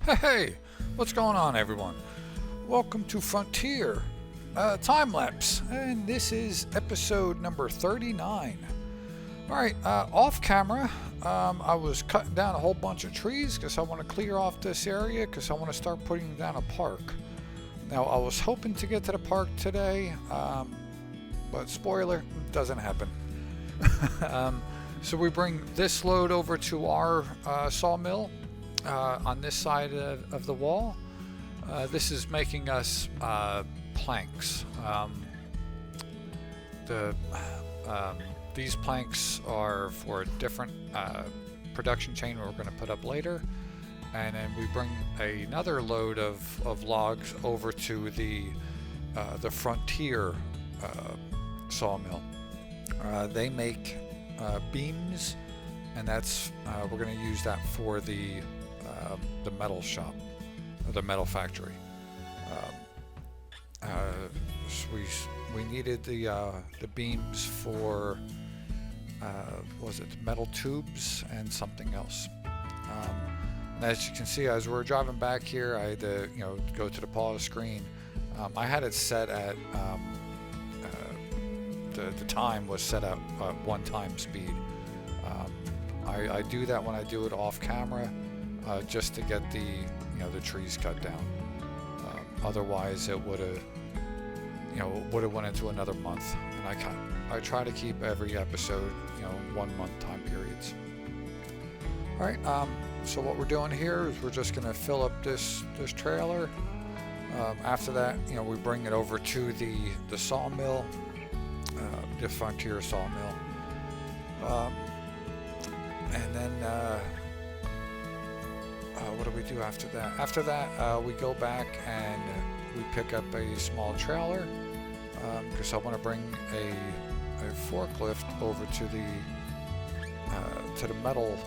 Hey, what's going on, everyone? Welcome to Frontier Timelapse, and this is episode number 39. Alright, off camera, I was cutting down a whole bunch of trees because I want to clear off this area because I want to start putting down a park. Now, I was hoping to get to the park today, but spoiler, doesn't happen. So we bring this load over to our sawmill on this side of the wall. This is making us planks. These planks are for a different production chain we're going to put up later, and then we bring another load of logs over to the Frontier sawmill. They make beams, and that's we're going to use that for the metal shop, or the metal factory. So we needed the beams for was it metal tubes and something else. As you can see, as we're driving back here, I had to go to the pause screen. I had it set at the time was set at 1 time speed. I do that when I do it off camera, just to get the trees cut down. Otherwise, it would have went into another month, and I try to keep every episode 1 month time periods. All right. So what we're doing here is we're just gonna fill up this trailer. After that, we bring it over to the sawmill, the Frontier sawmill, and then what do we do after that? After that, we go back and we pick up a small trailer because I want to bring a forklift over to the metal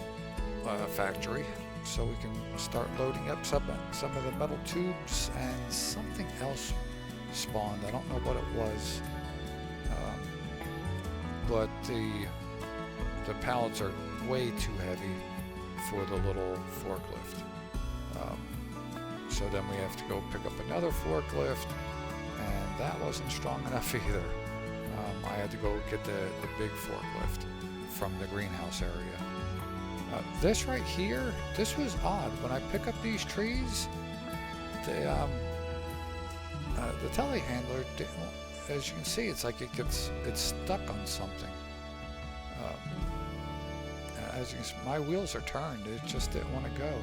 factory, so we can start loading up some of the metal tubes. And something else spawned. I don't know what it was, but the pallets are way too heavy for the little forklift. So then we have to go pick up another forklift, and that wasn't strong enough either. I had to go get the big forklift from the greenhouse area. This right here, this was odd. When I pick up these trees, the telehandler, as you can see, it's like it's stuck on something. As you can see, my wheels are turned. It just didn't want to go.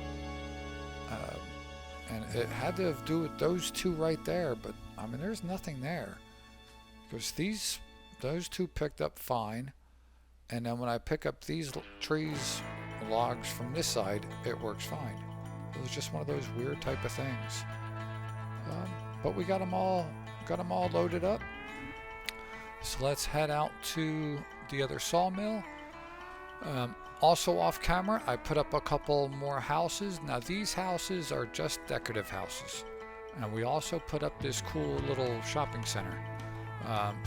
And it had to do with those two right there, but I mean, there's nothing there, because those two picked up fine, and then when I pick up these logs from this side, it works fine. It was just one of those weird type of things. But we got them all loaded up. So let's head out to the other sawmill. Also off camera, I put up a couple more houses. Now these houses are just decorative houses. And we also put up this cool little shopping center.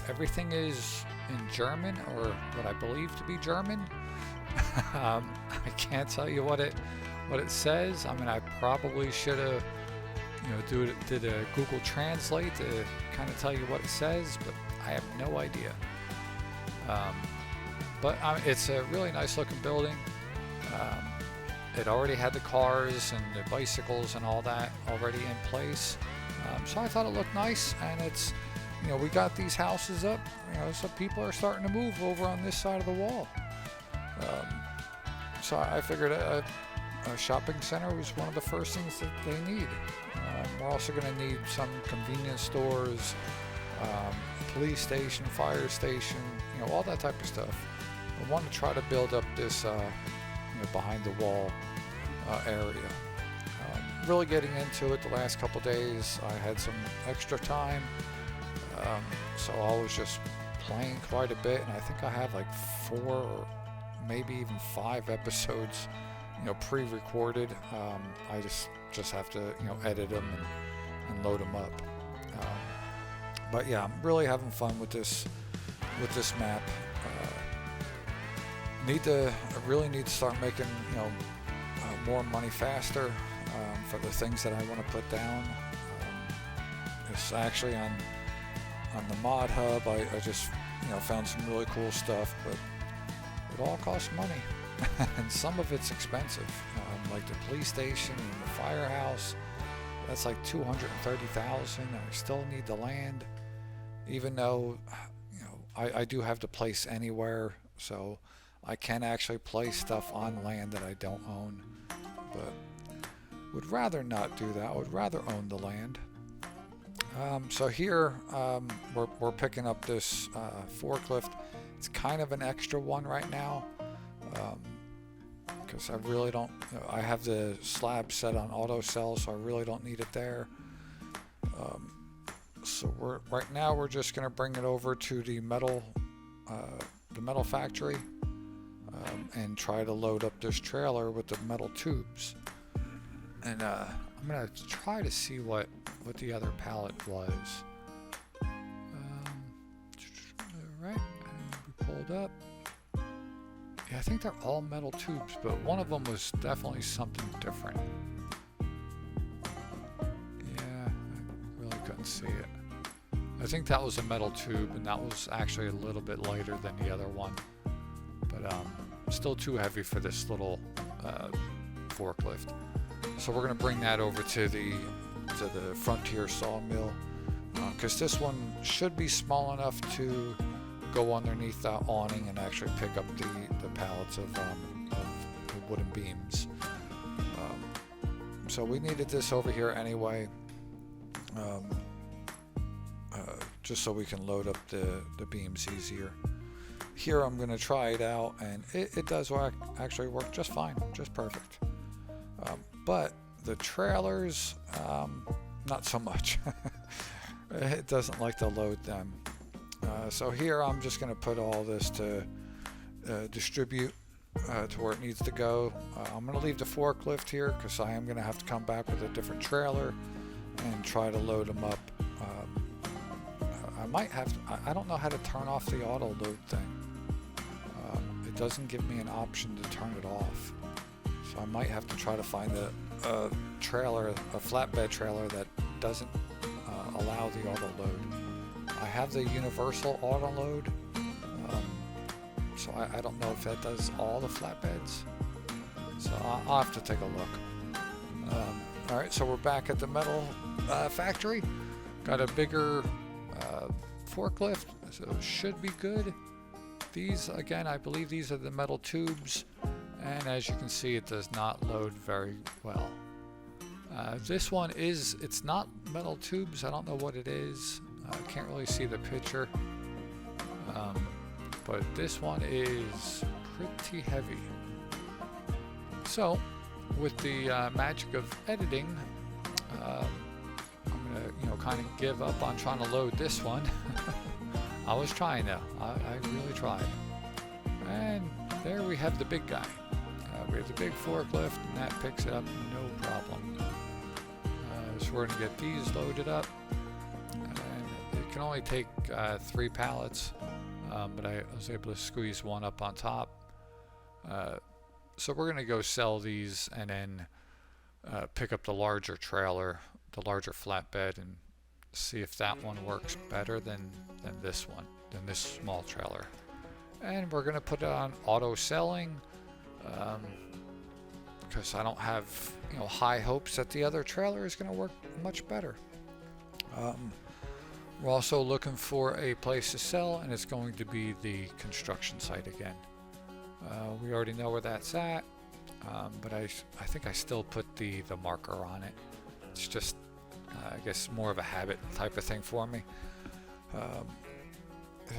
Everything is in German, or what I believe to be German. I can't tell you what it says. I mean, I probably should have did a Google Translate to kind of tell you what it says, but I have no idea. But it's a really nice looking building. It already had the cars and the bicycles and all that already in place. So I thought it looked nice, and it's, we got these houses up, so people are starting to move over on this side of the wall. So I figured a shopping center was one of the first things that they need. We're also going to need some convenience stores, police station, fire station, all that type of stuff. I want to try to build up this behind the wall area. Really getting into it the last couple days. I had some extra time, so I was just playing quite a bit, and I think I have like 4 or maybe even 5 episodes pre-recorded. I just have to edit them and load them up. But yeah, I'm really having fun with this map. I really need to start making more money faster. for the things that I want to put down. It's actually on the mod hub. I just found some really cool stuff, but it all costs money, and some of it's expensive. Like the police station and the firehouse, that's like $230,000. I still need the land, even though I do have the place anywhere, so I can actually place stuff on land that I don't own, but would rather not do that. I would rather own the land. So here we're picking up this forklift. It's kind of an extra one right now, because I really don't. I have the slab set on auto sell, so I really don't need it there. So right now we're just going to bring it over to the metal factory, and try to load up this trailer with the metal tubes. And I'm going to try to see what the other pallet was. Alright, we pulled up. Yeah, I think they're all metal tubes, but one of them was definitely something different. Yeah, I really couldn't see it. I think that was a metal tube, and that was actually a little bit lighter than the other one. But still too heavy for this little forklift. So we're going to bring that over to the Frontier sawmill, because this one should be small enough to go underneath that awning and actually pick up the pallets of the wooden beams. So we needed this over here anyway, just so we can load up the beams easier. Here I'm going to try it out, and it does actually work just fine, just perfect. But the trailers, not so much. It doesn't like to load them. So here I'm just going to put all this to distribute to where it needs to go. I'm going to leave the forklift here because I am going to have to come back with a different trailer and try to load them up. I might have to, I don't know how to turn off the auto load thing. It doesn't give me an option to turn it off. So I might have to try to find a flatbed trailer that doesn't allow the auto load. I have the universal auto load, so I don't know if that does all the flatbeds. So I'll have to take a look. Alright, so we're back at the metal factory. Got a bigger forklift, so it should be good. These, again, I believe these are the metal tubes. And as you can see, it does not load very well. This one it's not metal tubes. I don't know what it is. I can't really see the picture. But this one is pretty heavy. So, with the magic of editing, I'm gonna, kind of give up on trying to load this one. I was trying though. I really tried. And there we have the big guy. We have the big forklift, and that picks it up no problem. So we're going to get these loaded up. And it can only take 3 pallets, but I was able to squeeze one up on top. So we're going to go sell these and then pick up the larger trailer, the larger flatbed, and see if that one works better than this one, than this small trailer. And we're going to put it on auto selling. Because I don't have high hopes that the other trailer is going to work much better. We're also looking for a place to sell, and it's going to be the construction site again. We already know where that's at, but I think I still put the marker on it. It's just I guess more of a habit type of thing for me.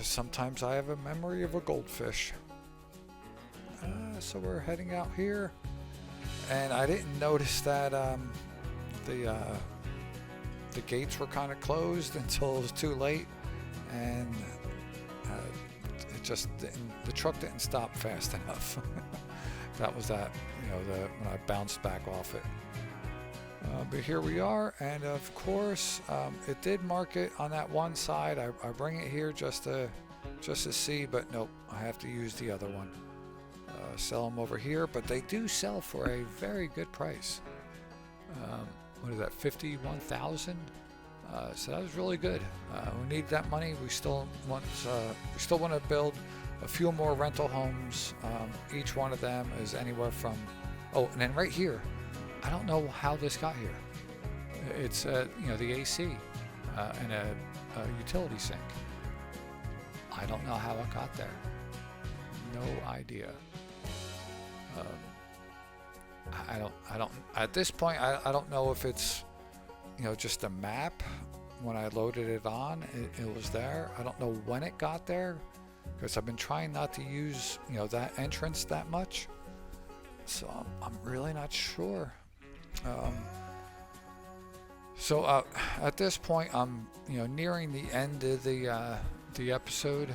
Sometimes I have a memory of a goldfish. So we're heading out here, and I didn't notice that the gates were kind of closed until it was too late, and it just the truck didn't stop fast enough. That was that, when I bounced back off it. But here we are, and of course it did mark it on that one side. I bring it here just to see, but nope, I have to use the other one. Sell them over here, but they do sell for a very good price. What is that, 51,000? So that was really good. We need that money. We still want to build a few more rental homes. Each one of them is anywhere from, oh, and then right here, I don't know how this got here. It's the AC and a utility sink. I don't know how it got there. No idea. I don't. At this point, I don't know if it's, just a map. When I loaded it on, it was there. I don't know when it got there, because I've been trying not to use, that entrance that much. So I'm really not sure. So at this point, I'm, nearing the end of the episode.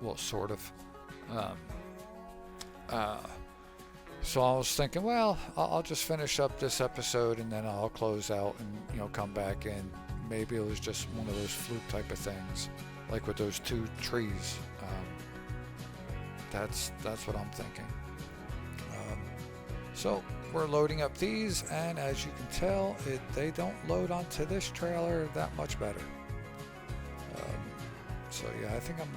Well, sort of. So I was thinking, well, I'll just finish up this episode and then I'll close out and come back in. Maybe it was just one of those fluke type of things, like with those 2 trees. That's what I'm thinking. So we're loading up these, and as you can tell, they don't load onto this trailer that much better. So yeah, I think I'm.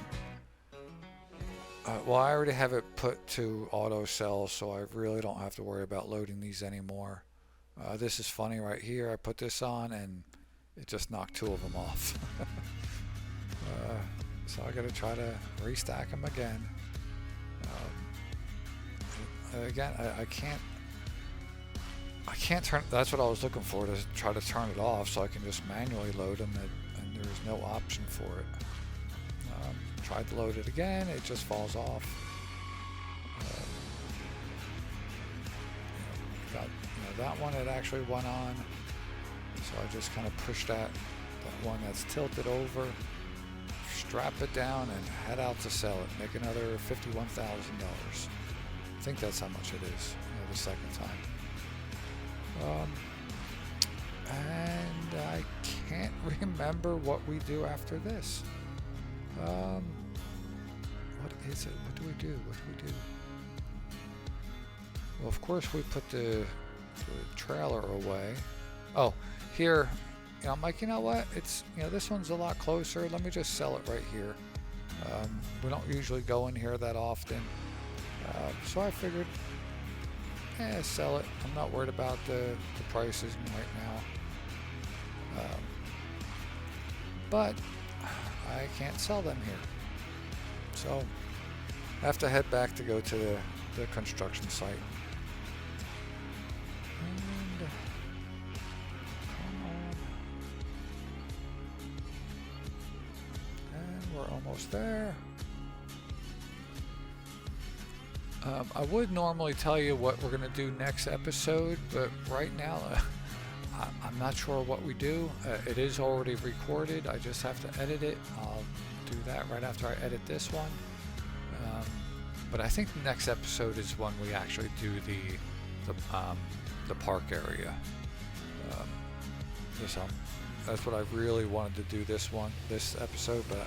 Well, I already have it put to auto sell, so I really don't have to worry about loading these anymore. This is funny right here. I put this on and it just knocked 2 of them off. So I gotta try to restack them again. Again, I can't turn. That's what I was looking for, to try to turn it off so I can just manually load them, and there's no option for it. Tried to load it again, it just falls off. Got that one, it actually went on, so I just kind of pushed that one that's tilted over, strap it down, and head out to sell it. Make another $51,000. I think that's how much it is, the second time. And I can't remember what we do after this. What is it? What do we do? Well, of course we put the trailer away. Oh, here, I'm like, you know what? It's, this one's a lot closer. Let me just sell it right here. We don't usually go in here that often. So I figured, sell it. I'm not worried about the prices right now. But I can't sell them here. So I have to head back to go to the construction site. And come on. And we're almost there. I would normally tell you what we're going to do next episode, but right now I'm not sure what we do. It is already recorded. I just have to edit it. I'll do that right after I edit this one. But I think the next episode is when we actually do the park area. That's what I really wanted to do this episode, but I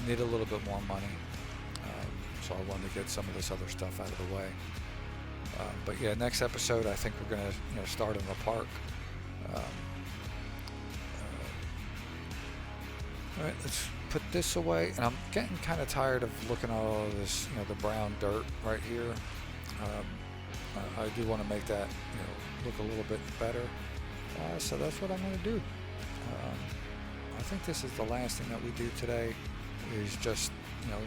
need a little bit more money. So I wanted to get some of this other stuff out of the way. But yeah, next episode I think we're gonna start in the park. Alright, let's put this away, and I'm getting kind of tired of looking at all of this, the brown dirt right here. I do want to make that, look a little bit better. So that's what I'm going to do. I think this is the last thing that we do today, is just,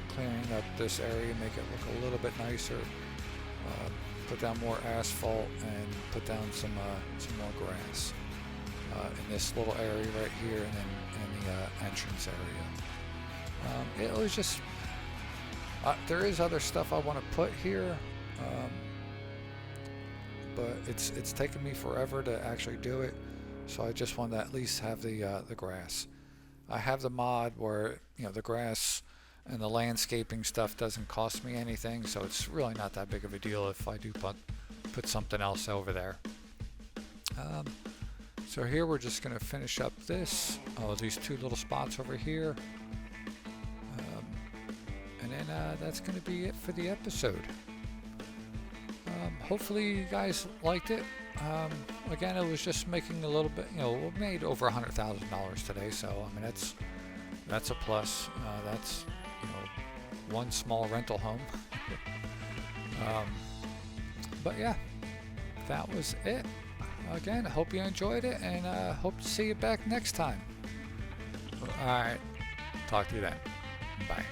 clearing up this area, make it look a little bit nicer. Put down more asphalt and put down some more grass in this little area right here, and then in the entrance area. It was just there is other stuff I want to put here, but it's taken me forever to actually do it. So I just want to at least have the grass. I have the mod where the grass and the landscaping stuff doesn't cost me anything, so it's really not that big of a deal if I do put something else over there. So here we're just going to finish up these 2 little spots over here, and then that's going to be it for the episode. Hopefully you guys liked it. Again, it was just making a little bit, you know, we made over $100,000 today, so I mean that's a plus. That's, you know, one small rental home. But yeah, that was it. Again, I hope you enjoyed it, and hope to see you back next time. All right, talk to you then. Bye.